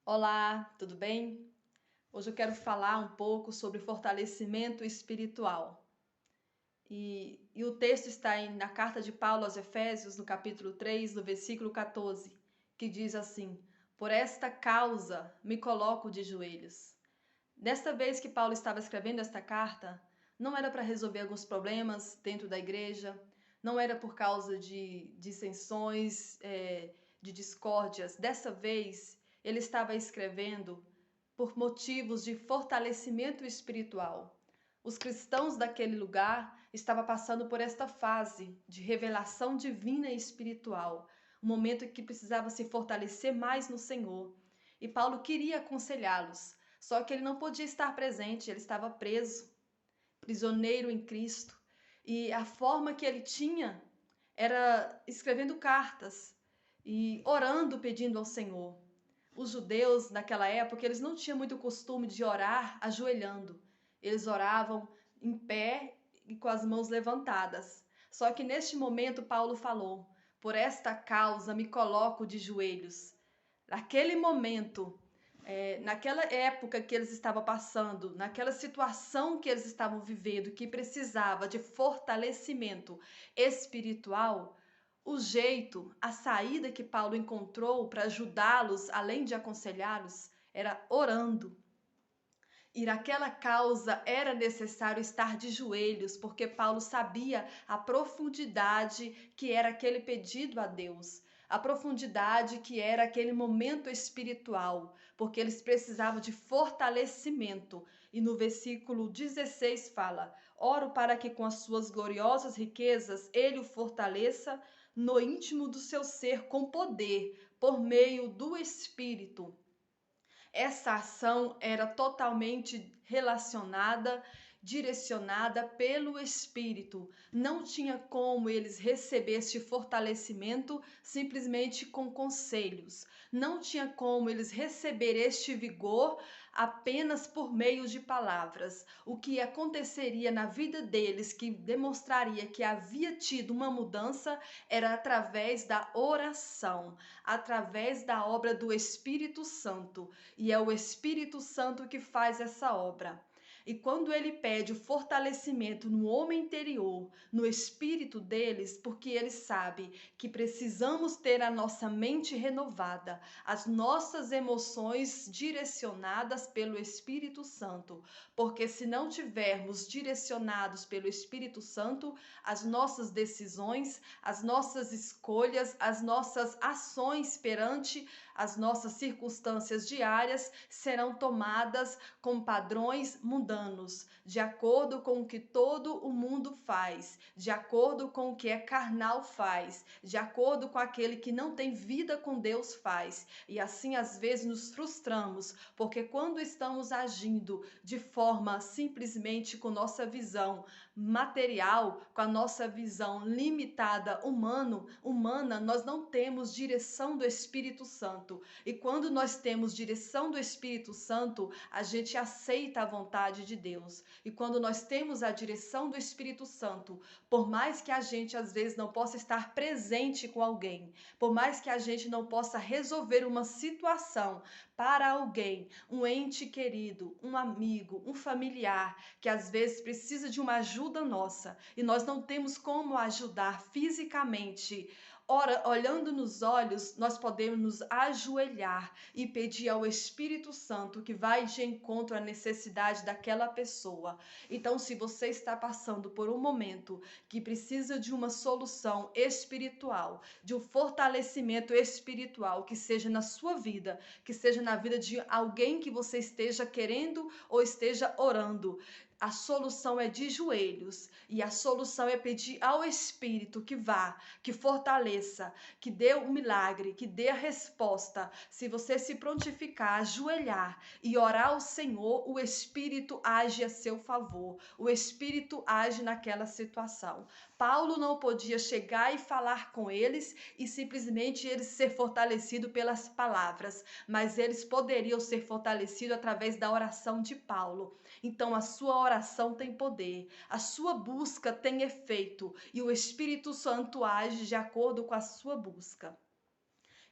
Olá, tudo bem? Hoje eu quero falar um pouco sobre fortalecimento espiritual. E o texto está na carta de Paulo aos Efésios, no capítulo 3, no versículo 14, que diz assim: Por esta causa me coloco de joelhos. Desta vez que Paulo estava escrevendo esta carta, não era para resolver alguns problemas dentro da igreja, não era por causa de dissensões, de discórdias. Dessa vez, ele estava escrevendo por motivos de fortalecimento espiritual. Os cristãos daquele lugar estavam passando por esta fase de revelação divina e espiritual, um momento em que precisava se fortalecer mais no Senhor. E Paulo queria aconselhá-los, só que ele não podia estar presente, ele estava preso, prisioneiro em Cristo. E a forma que ele tinha era escrevendo cartas e orando, pedindo ao Senhor. Os judeus naquela época, eles não tinham muito costume de orar ajoelhando. Eles oravam em pé e com as mãos levantadas. Só que neste momento Paulo falou: "Por esta causa me coloco de joelhos". Naquele momento, naquela época que eles estavam passando, naquela situação que eles estavam vivendo, que precisava de fortalecimento espiritual, o jeito, a saída que Paulo encontrou para ajudá-los, além de aconselhá-los, era orando. E naquela causa era necessário estar de joelhos, porque Paulo sabia a profundidade que era aquele pedido a Deus, a profundidade que era aquele momento espiritual, porque eles precisavam de fortalecimento. E no versículo 16 fala: Oro para que com as suas gloriosas riquezas ele o fortaleça no íntimo do seu ser com poder, por meio do Espírito. Essa ação era totalmente relacionada, direcionada pelo Espírito. Não tinha como eles receber este fortalecimento simplesmente com conselhos. Não tinha como eles receber este vigor apenas por meio de palavras. O que aconteceria na vida deles que demonstraria que havia tido uma mudança era através da oração, através da obra do Espírito Santo. E é o Espírito Santo que faz essa obra. E quando ele pede o fortalecimento no homem interior, no espírito deles, porque ele sabe que precisamos ter a nossa mente renovada, as nossas emoções direcionadas pelo Espírito Santo, porque se não tivermos direcionados pelo Espírito Santo, as nossas decisões, as nossas escolhas, as nossas ações perante as nossas circunstâncias diárias serão tomadas com padrões mundanos, de acordo com o que todo o mundo faz, de acordo com o que é carnal faz, de acordo com aquele que não tem vida com Deus faz. E assim às vezes nos frustramos, porque quando estamos agindo de forma simplesmente com nossa visão material, com a nossa visão limitada humana, nós não temos direção do Espírito Santo. E quando nós temos direção do Espírito Santo, a gente aceita a vontade de Deus. E quando nós temos a direção do Espírito Santo, por mais que a gente às vezes não possa estar presente com alguém, por mais que a gente não possa resolver uma situação para alguém, um ente querido, um amigo, um familiar, que às vezes precisa de uma ajuda nossa e nós não temos como ajudar fisicamente. Ora, olhando nos olhos, nós podemos nos ajoelhar e pedir ao Espírito Santo que vai de encontro à necessidade daquela pessoa. Então, se você está passando por um momento que precisa de uma solução espiritual, de um fortalecimento espiritual, que seja na sua vida, que seja na vida de alguém que você esteja querendo ou esteja orando, a solução é de joelhos e a solução é pedir ao Espírito que vá, que fortaleça, que dê o milagre, que dê a resposta. Se você se prontificar, ajoelhar e orar ao Senhor, o Espírito age a seu favor. O Espírito age naquela situação. Paulo não podia chegar e falar com eles e simplesmente eles ser fortalecidos pelas palavras, mas eles poderiam ser fortalecidos através da oração de Paulo. Então a sua oração tem poder, a sua busca tem efeito e o Espírito Santo age de acordo com a sua busca.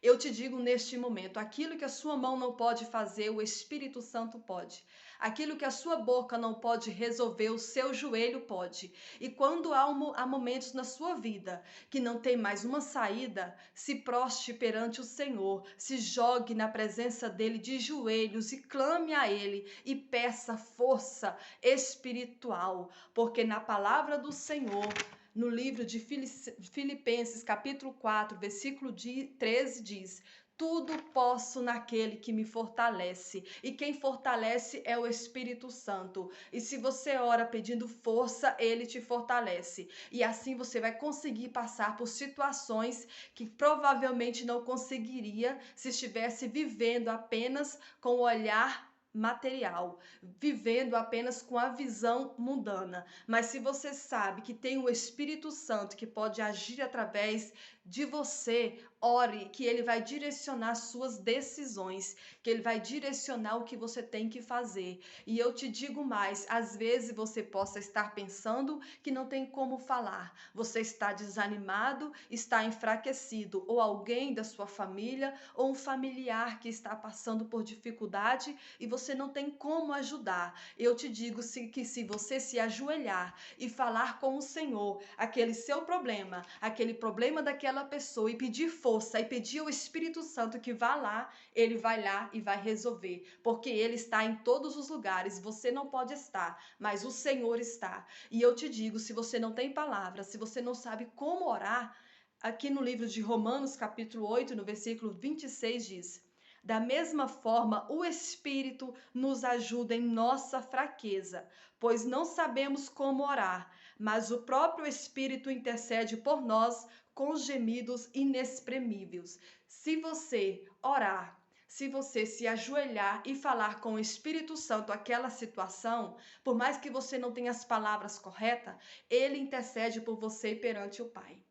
Eu te digo neste momento, aquilo que a sua mão não pode fazer, o Espírito Santo pode. Aquilo que a sua boca não pode resolver, o seu joelho pode. E quando há momentos na sua vida que não tem mais uma saída, se proste perante o Senhor, se jogue na presença dele de joelhos e clame a ele e peça força espiritual, porque na palavra do Senhor, no livro de Filipenses, capítulo 4, versículo 13, diz: tudo posso naquele que me fortalece. E quem fortalece é o Espírito Santo. E se você ora pedindo força, ele te fortalece. E assim você vai conseguir passar por situações que provavelmente não conseguiria se estivesse vivendo apenas com o olhar material, vivendo apenas com a visão mundana. Mas se você sabe que tem o Espírito Santo que pode agir através de você, ore que ele vai direcionar suas decisões, que ele vai direcionar o que você tem que fazer. E eu te digo mais, às vezes você possa estar pensando que não tem como falar. Você está desanimado, está enfraquecido, ou alguém da sua família, ou um familiar que está passando por dificuldade e você não tem como ajudar. Eu te digo que se você se ajoelhar e falar com o Senhor, aquele seu problema, aquele problema daquela pessoa e pedir força e pedir ao Espírito Santo que vá lá, ele vai lá e vai resolver, porque ele está em todos os lugares, você não pode estar, mas o Senhor está. E eu te digo, se você não tem palavra, se você não sabe como orar, aqui no livro de Romanos, capítulo 8, no versículo 26 diz: da mesma forma, o Espírito nos ajuda em nossa fraqueza, pois não sabemos como orar, mas o próprio Espírito intercede por nós com gemidos inexprimíveis. Se você orar, se você se ajoelhar e falar com o Espírito Santo aquela situação, por mais que você não tenha as palavras corretas, ele intercede por você perante o Pai.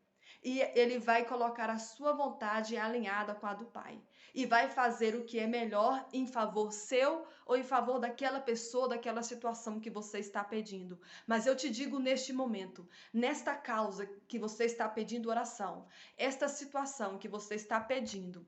E ele vai colocar a sua vontade alinhada com a do Pai. E vai fazer o que é melhor em favor seu ou em favor daquela pessoa, daquela situação que você está pedindo. Mas eu te digo neste momento, nesta causa que você está pedindo oração, esta situação que você está pedindo,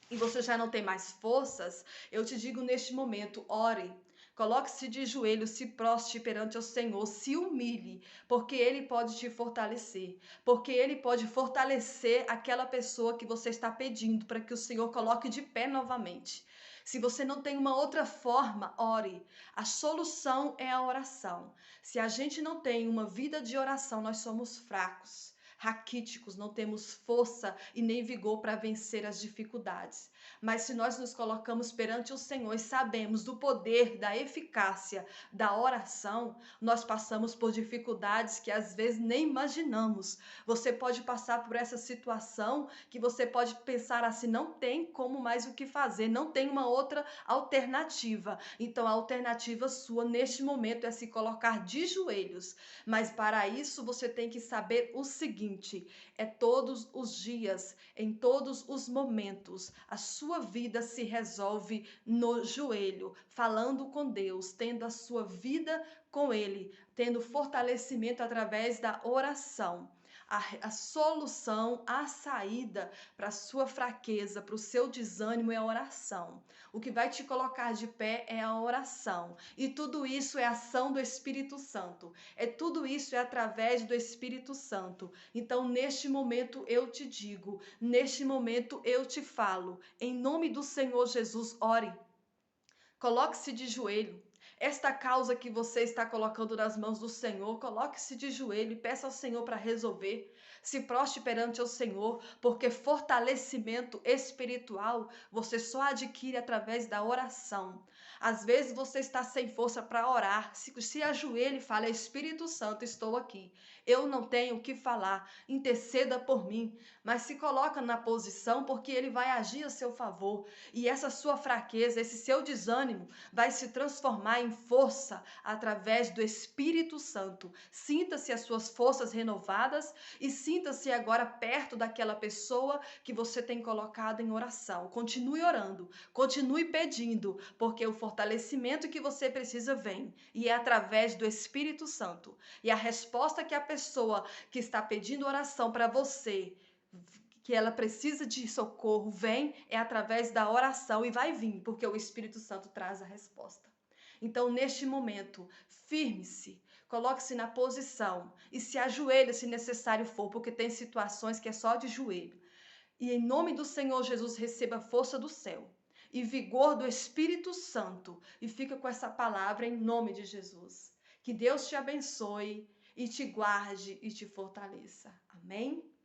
e você já não tem mais forças, eu te digo neste momento, ore. Coloque-se de joelhos, se proste perante o Senhor, se humilhe, porque Ele pode te fortalecer, porque Ele pode fortalecer aquela pessoa que você está pedindo para que o Senhor coloque de pé novamente. Se você não tem uma outra forma, ore. A solução é a oração. Se a gente não tem uma vida de oração, nós somos fracos, raquíticos, não temos força e nem vigor para vencer as dificuldades. Mas se nós nos colocamos perante o Senhor e sabemos do poder, da eficácia da oração, nós passamos por dificuldades que às vezes nem imaginamos. Você pode passar por essa situação que você pode pensar assim, não tem como mais o que fazer, não tem uma outra alternativa. Então a alternativa sua neste momento é se colocar de joelhos. Mas para isso você tem que saber o seguinte: é todos os dias, em todos os momentos, a sua vida se resolve no joelho, falando com Deus, tendo a sua vida com Ele, tendo fortalecimento através da oração. A solução, a saída para a sua fraqueza, para o seu desânimo é a oração. O que vai te colocar de pé é a oração. E tudo isso é ação do Espírito Santo. Tudo isso é através do Espírito Santo. Então, neste momento eu te digo, neste momento eu te falo, em nome do Senhor Jesus, ore. Coloque-se de joelho. Esta causa que você está colocando nas mãos do Senhor, coloque-se de joelho e peça ao Senhor para resolver. Se proste perante o Senhor, porque fortalecimento espiritual você só adquire através da oração. Às vezes você está sem força para orar. Se ajoelhe e fale: Espírito Santo, estou aqui. Eu não tenho o que falar. Interceda por mim. Mas se coloca na posição, porque Ele vai agir a seu favor. E essa sua fraqueza, esse seu desânimo, vai se transformar em força através do Espírito Santo. Sinta-se as suas forças renovadas e sinta-se agora perto daquela pessoa que você tem colocado em oração. Continue orando, continue pedindo, porque o fortalecimento que você precisa vem e é através do Espírito Santo. E a resposta que a pessoa que está pedindo oração para você que ela precisa de socorro, vem é através da oração e vai vir, porque o Espírito Santo traz a resposta. Então, neste momento, firme-se, coloque-se na posição e se ajoelhe se necessário for, porque tem situações que é só de joelho. E em nome do Senhor Jesus, receba força do céu e vigor do Espírito Santo e fica com essa palavra em nome de Jesus. Que Deus te abençoe e te guarde e te fortaleça. Amém?